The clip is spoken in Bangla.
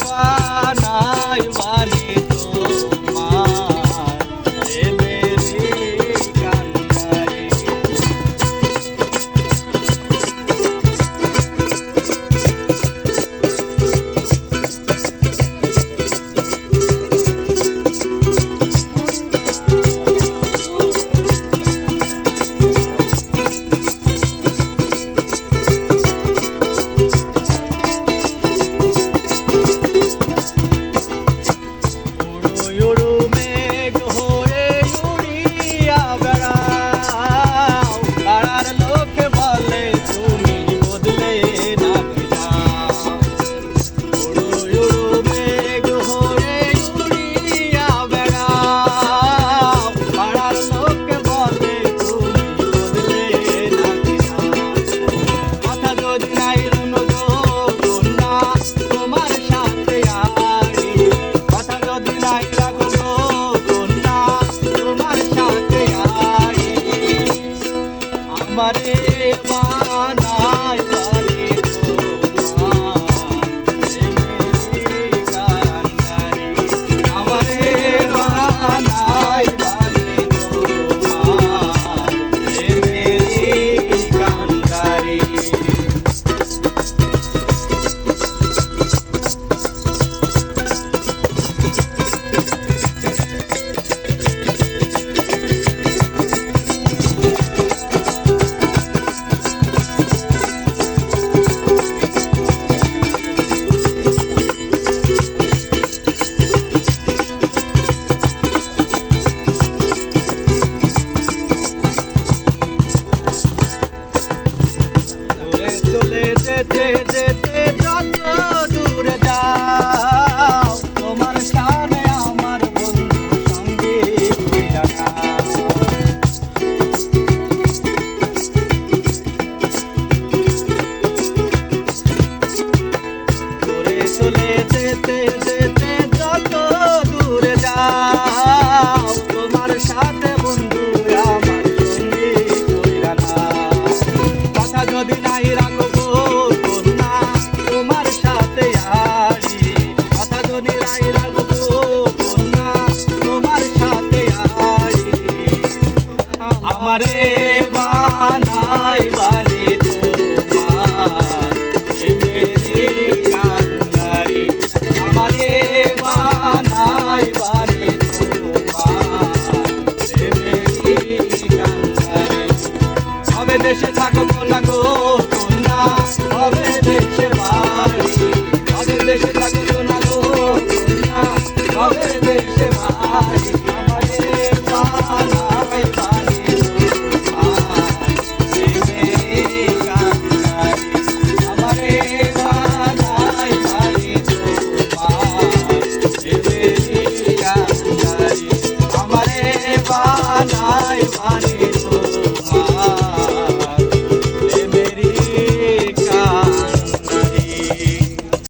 বানাই বানি তোমার প্রেমেরই কান্ডারি। আমারে বানাই বানি তোমার প্রেমেরই কান্ডারি। আমারে বানাই বানি তোমার প্রেমেরই কান্ডারি। চলে যেতে যেতে যত দূরে যাও তোমার সামনে আমার বন্ধু সঙ্গে ফিরা নাও। চলে যেতে যেতে যত দূরে যাও তোমার সাথে বন্ধু আমার সঙ্গে ফিরা নাও। কথা যদি নাই রাখো কন্যা তোমার সাথে আড়ি। কথা যদি নাই রাখো কন্যা তোমার সাথে আড়ি। আমারে বানাই বানি তোমার প্রেমেরই কান্ডারি। আমারে বানাই বানি তোমার প্রেমেরই কান্ডারি। হবে দেশে থাকো কন্যা গো কন্যা হবে দেশে বাড়ি। হবে দেশে থাকো কন্যা গো কন্যা হবে দেশে বাড়ি। আমারে বানাই বানি তোমার প্রেমেরই কান্ডারি। আমারে বানাই বানি তোমার প্রেমেরই কান্ডারি। আমারে বানাই বানি